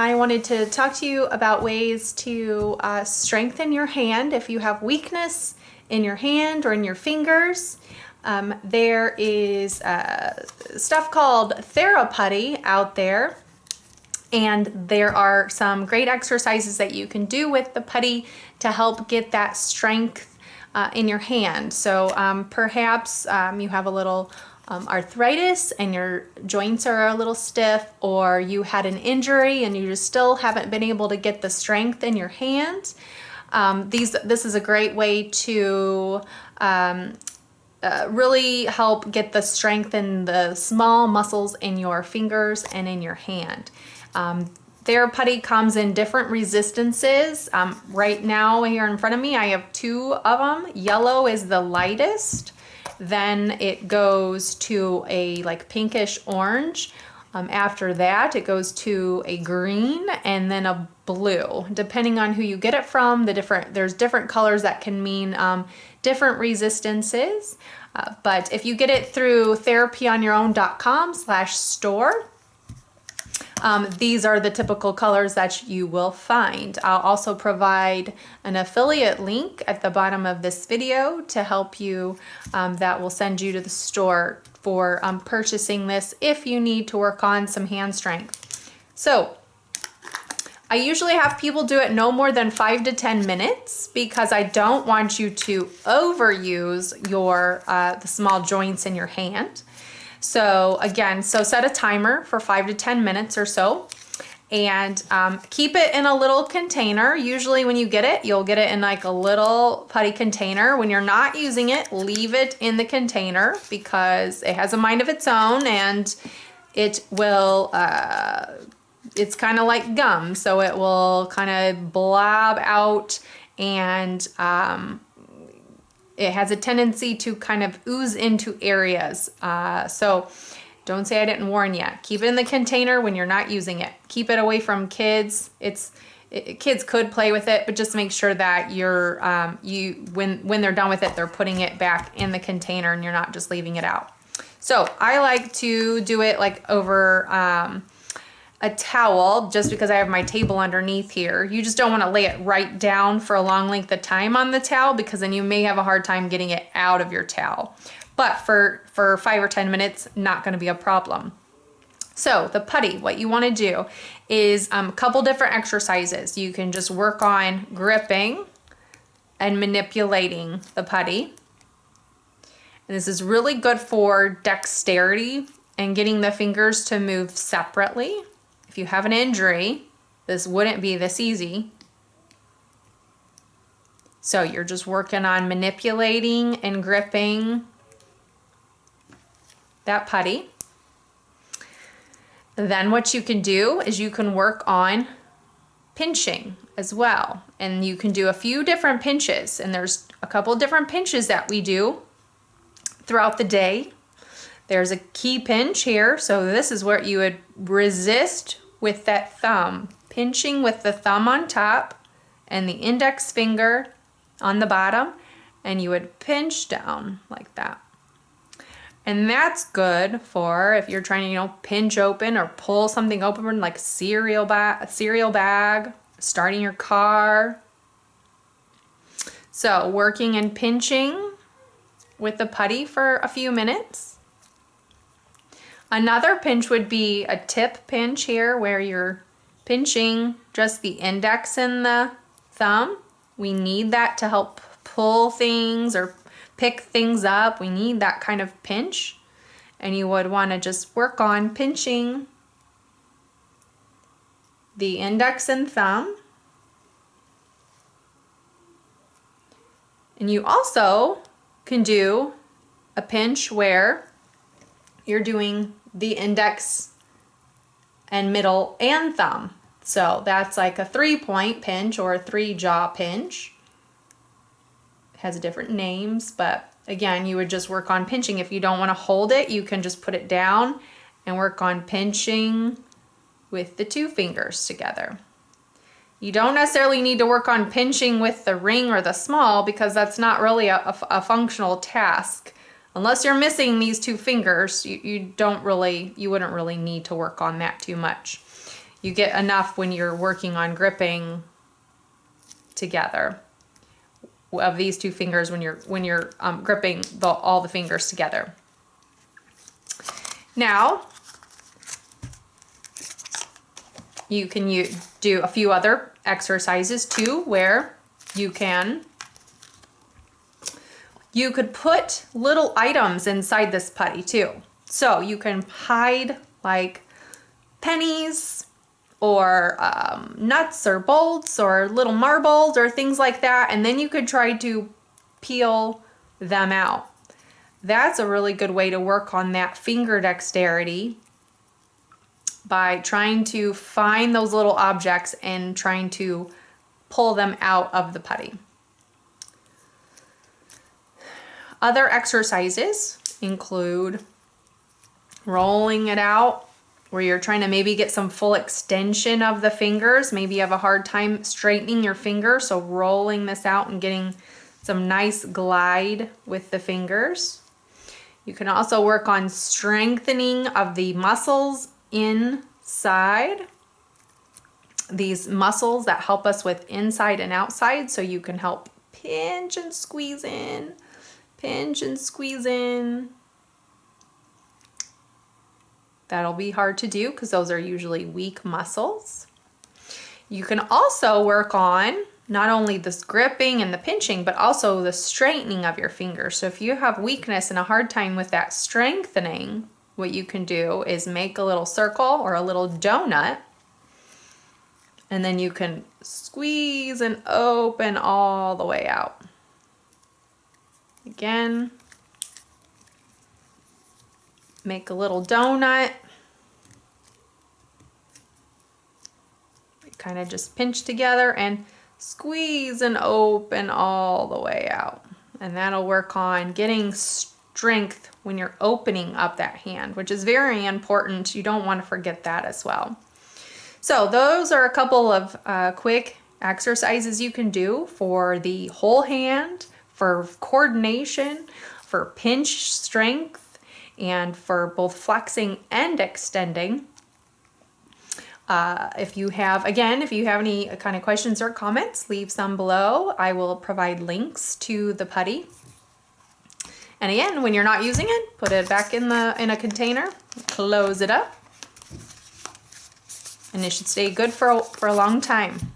I wanted to talk to you about ways to strengthen your hand if you have weakness in your hand or in your fingers. There is stuff called theraputty out there, and there are some great exercises that you can do with the putty to help get that strength in your hand. So perhaps you have a little arthritis and your joints are a little stiff, or you had an injury and you just still haven't been able to get the strength in your hand. This is a great way to really help get the strength in the small muscles in your fingers and in your hand. Theraputty comes in different resistances. Right now here in front of me I have two of them. Yellow is the lightest. Then it goes to a like pinkish orange. After that it goes to a green and then a blue. Depending on who you get it from, there's different colors that can mean different resistances. But if you get it through therapyonyourown.com/store, these are the typical colors that you will find. I'll also provide an affiliate link at the bottom of this video to help you, that will send you to the store for purchasing this if you need to work on some hand strength. So I usually have people do it no more than 5 to 10 minutes because I don't want you to overuse your the small joints in your hand. So again, set a timer for 5 to 10 minutes or so, and keep it in a little container. Usually when you get it, you'll get it in like a little putty container. When you're not using it, leave it in the container because it has a mind of its own, and it will, it's kind of like gum, so it will kind of blob out, and it has a tendency to kind of ooze into areas. So don't say I didn't warn you. Keep it in the container when you're not using it. Keep it away from kids. Kids could play with it, but just make sure that you're when they're done with it, they're putting it back in the container and you're not just leaving it out. So I like to do it like over a towel, just because I have my table underneath here. You just don't want to lay it right down for a long length of time on the towel, because then you may have a hard time getting it out of your towel. But for 5 or 10 minutes, not going to be a problem. So the putty, what you want to do is a couple different exercises. You can just work on gripping and manipulating the putty. And this is really good for dexterity and getting the fingers to move separately. If you have an injury, this wouldn't be this easy. So you're just working on manipulating and gripping that putty. Then what you can do is you can work on pinching as well. And you can do a few different pinches. And there's a couple different pinches that we do throughout the day. There's a key pinch here, so this is where you would resist with that thumb, pinching with the thumb on top and the index finger on the bottom, and you would pinch down like that. And that's good for if you're trying to, pinch open or pull something open, like a cereal bag, starting your car. So working and pinching with the putty for a few minutes. Another pinch would be a tip pinch here, where you're pinching just the index and the thumb. We need that to help pull things or pick things up. We need that kind of pinch. And you would want to just work on pinching the index and thumb. And you also can do a pinch where you're doing the index and middle and thumb. So that's like a 3-point pinch or a 3-jaw pinch. It has different names, but again, you would just work on pinching. If you don't want to hold it, you can just put it down and work on pinching with the 2 fingers together. You don't necessarily need to work on pinching with the ring or the small, because that's not really a functional task. Unless you're missing these 2 fingers, you wouldn't really need to work on that too much. you get enough when you're working on gripping together of these two fingers when you're gripping all the fingers together. Now, you can do a few other exercises too, where you could put little items inside this putty too. So you can hide like pennies or nuts or bolts or little marbles or things like that, and then you could try to peel them out. That's a really good way to work on that finger dexterity, by trying to find those little objects and trying to pull them out of the putty. Other exercises include rolling it out, where you're trying to maybe get some full extension of the fingers. Maybe you have a hard time straightening your finger, so rolling this out and getting some nice glide with the fingers. You can also work on strengthening of the muscles inside. These muscles that help us with inside and outside, so you can help pinch and squeeze in, pinch and squeeze in. That'll be hard to do because those are usually weak muscles. You can also work on not only this gripping and the pinching, but also the straightening of your fingers. So if you have weakness and a hard time with that strengthening, what you can do is make a little circle or a little donut, and then you can squeeze and open all the way out. Again, make a little donut. Kind of just pinch together and squeeze and open all the way out. And that'll work on getting strength when you're opening up that hand, which is very important. You don't want to forget that as well. So those are a couple of quick exercises you can do for the whole hand, for coordination, for pinch strength, and for both flexing and extending. If you have any kind of questions or comments, leave some below. I will provide links to the putty. And again, when you're not using it, put it back in a container, close it up, and it should stay good for a long time.